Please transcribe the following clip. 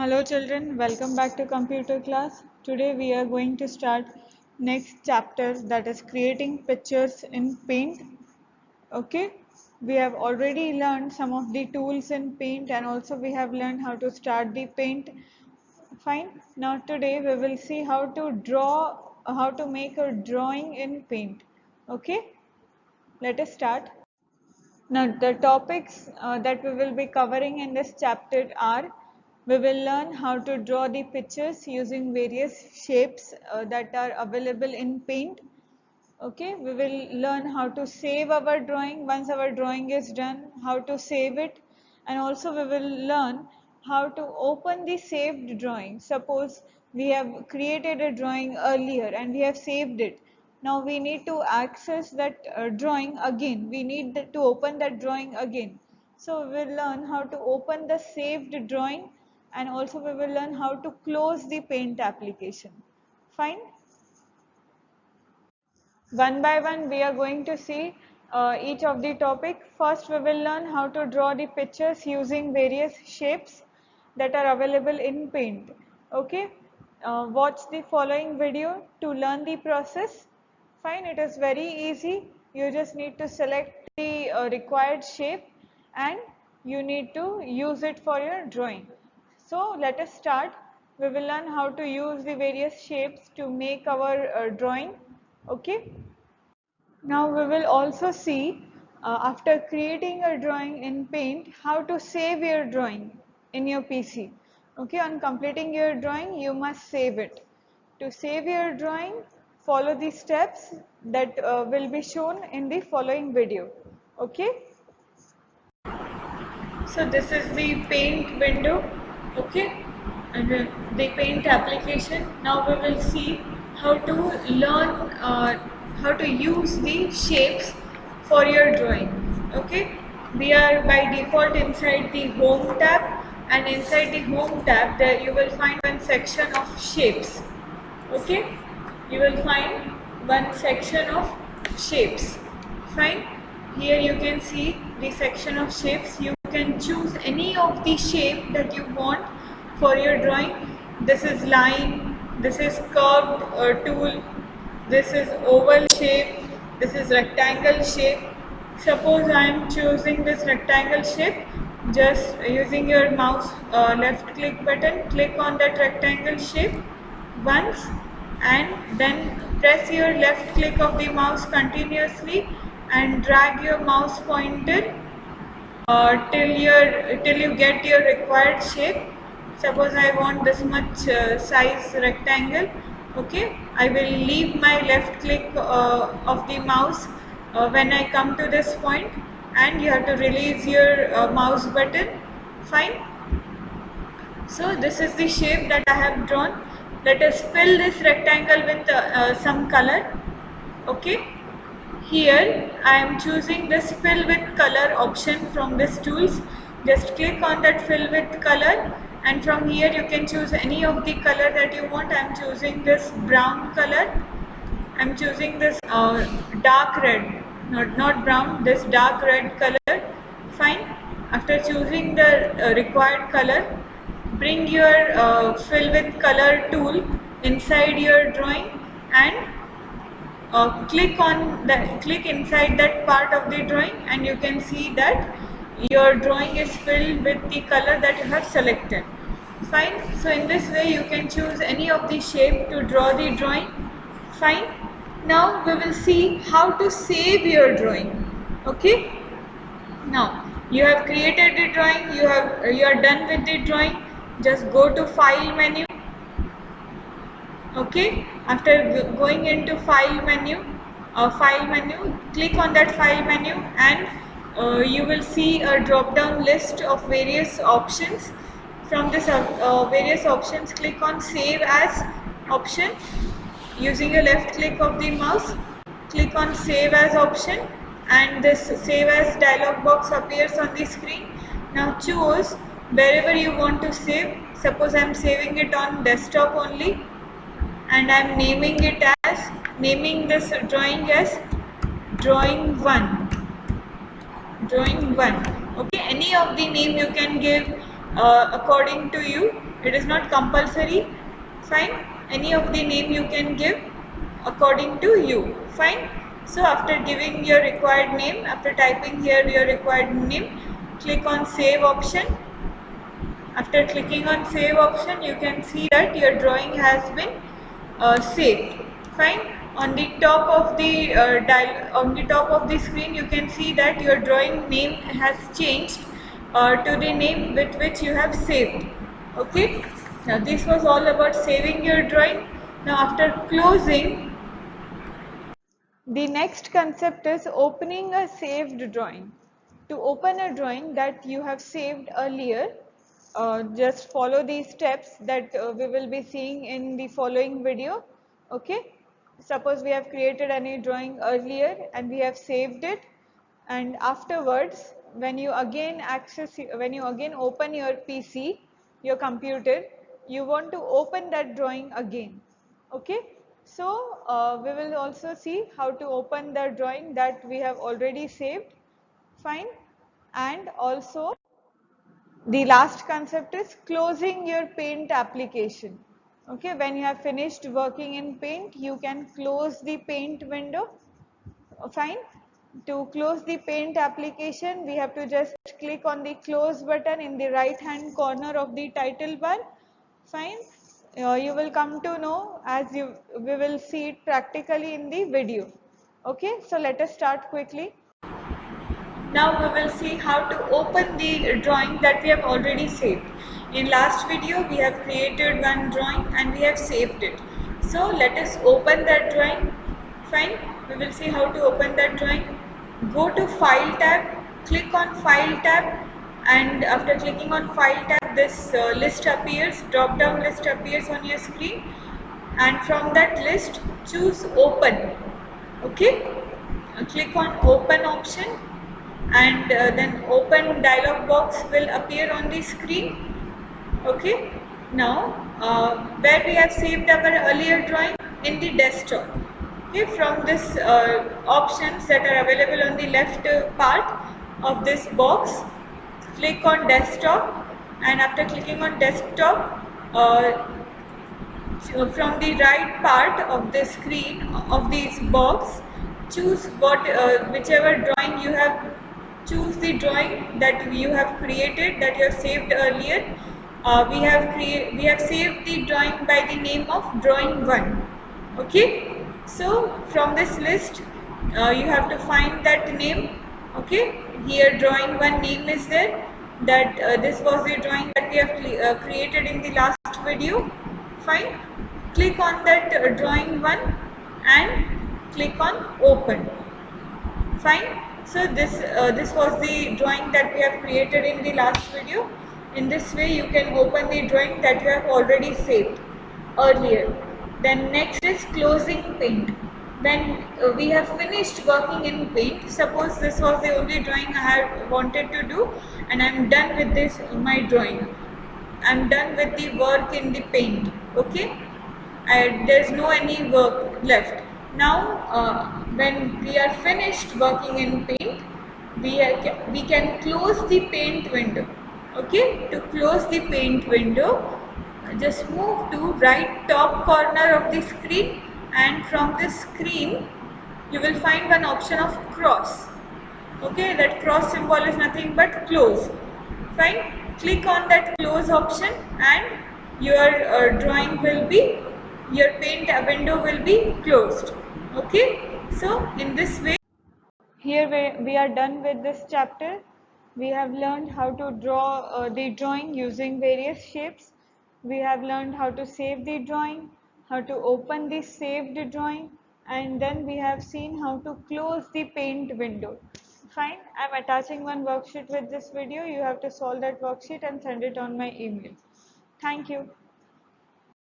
Hello children, welcome back to computer class. Today we are going to start next chapter, that is creating pictures in paint. Okay, we have already learned some of the tools in paint and also we have learned how to start the paint. Fine. Now today we will see how to how to make a drawing in paint. Okay, let us start. Now, the topics that we will be covering in this chapter are: we will learn how to draw the pictures using various shapes that are available in paint. Okay, we will learn how to save our drawing once our drawing is done, how to save it, and also we will learn how to open the saved drawing. Suppose we have created a drawing earlier and we have saved it. Now we need to access that drawing again. We need to open that drawing again. So we will learn how to open the saved drawing, and also we will learn how to close the paint application. Fine. One by one, we are going to see each of the topic. First, we will learn how to draw the pictures using various shapes that are available in Paint. Okay, watch the following video to learn the process. Fine, it is very easy. You just need to select the required shape and you need to use it for your drawing. So let us start. We will learn how to use the various shapes to make our drawing. Okay. Now we will also see after creating a drawing in Paint how to save your drawing in your PC. Okay, on completing your drawing you must save it. To save your drawing, follow the steps that will be shown in the following video. Okay. So this is the Paint window. Okay, and the Paint application. Now we will see how to learn how to use the shapes for your drawing. Okay, we are by default inside the Home tab, and inside the Home tab there you will find one section of shapes. Okay, you will find one section of shapes. Fine. Here you can see the section of shapes. You can choose any of the shape that you want for your drawing. This is line, this is curved tool, this is oval shape, this is rectangle shape. Suppose I am choosing this rectangle shape. Just using your mouse left click button, click on that rectangle shape once and then press your left click of the mouse continuously and drag your mouse pointer till you get your required shape. Suppose I want this much size rectangle. Okay, I will leave my left click of the mouse when I come to this point, and you have to release your mouse button. Fine. So this is the shape that I have drawn. Let us fill this rectangle with some color. Okay. Here I am choosing this fill with color option from this tools. Just click on that fill with color, and from here you can choose any of the color that you want. I am choosing this brown color. I am choosing this dark red, not brown, this dark red color. Fine. After choosing the required color, bring your fill with color tool inside your drawing and click inside that part of the drawing, and you can see that your drawing is filled with the color that you have selected. Fine. So in this way you can choose any of the shape to draw the drawing. Fine. Now we will see how to save your drawing. Okay. Now you have created the drawing, you are done with the drawing. Just go to file menu. Okay, after going into file menu, click on that file menu, and you will see a drop down list of various options. From this various options, click on save as option. Using your left click of the mouse, click on save as option, and this save as dialog box appears on the screen. Now choose wherever you want to save. Suppose I am saving it on desktop only, and I am naming this drawing as drawing 1. Okay, any of the name you can give. according to you. It is not compulsory. Fine. Any of the name you can give according to you. Fine. So after giving your required name, after typing here your required name, click on save option. After clicking on save option, you can see that your drawing has been saved. Fine. On the top of the on the top of the screen, you can see that your drawing name has changed to the name with which you have saved. Okay. Now this was all about saving your drawing. Now after closing, the next concept is opening a saved drawing. To open a drawing that you have saved earlier, just follow these steps that we will be seeing in the following video. Okay. Suppose we have created any drawing earlier and we have saved it, and afterwards when you again open your PC, your computer, you want to open that drawing again. Okay. So we will also see how to open the drawing that we have already saved. Fine. And also the last concept is closing your paint application. Okay, when you have finished working in paint, you can close the paint window. Fine. To close the paint application, we have to just click on the close button in the right hand corner of the title bar. Fine. You will come to know as we will see it practically in the video. Okay, so let us start quickly. Now we will see how to open the drawing that we have already saved. In last video we have created one drawing and we have saved it. So let us open that drawing. Fine. We will see how to open that drawing. Go to File tab, click on File tab, and after clicking on File tab, this list appears, drop down list appears on your screen, and from that list choose Open. Okay. Click on Open option, and then Open dialog box will appear on the screen. Okay. Now where we have saved our earlier drawing, in the desktop. Okay, from this options that are available on the left part of this box, click on desktop, and after clicking on desktop, from the right part of the screen of this box, choose whichever drawing you have. Choose the drawing that you have created, that you have saved earlier. We have saved the drawing by the name of drawing 1. Okay. So from this list, you have to find that name. Okay. Here drawing 1 name is there. That this was the drawing that we have created in the last video. Fine. Click on that drawing 1 and click on Open. Fine. So this was the drawing that we have created in the last video. In this way you can open the drawing that you have already saved earlier. Then next is closing paint. When we have finished working in paint, suppose this was the only drawing I had wanted to do, and I am done with this my drawing. I am done with the work in the paint. Okay. There is no any work left. Now when we are finished working in paint, we can close the paint window. Okay. To close the paint window, just move to right top corner of the screen, and from this screen you will find one option of cross. Okay. That cross symbol is nothing but close. Fine. Click on that close option and your drawing will be, your paint window will be closed. Okay. So in this way, here we are done with this chapter. We have learned how to draw the drawing using various shapes. We have learned how to save the drawing, how to open the saved drawing, and then we have seen how to close the paint window. Fine. I am attaching one worksheet with this video. You have to solve that worksheet and send it on my email. Thank you.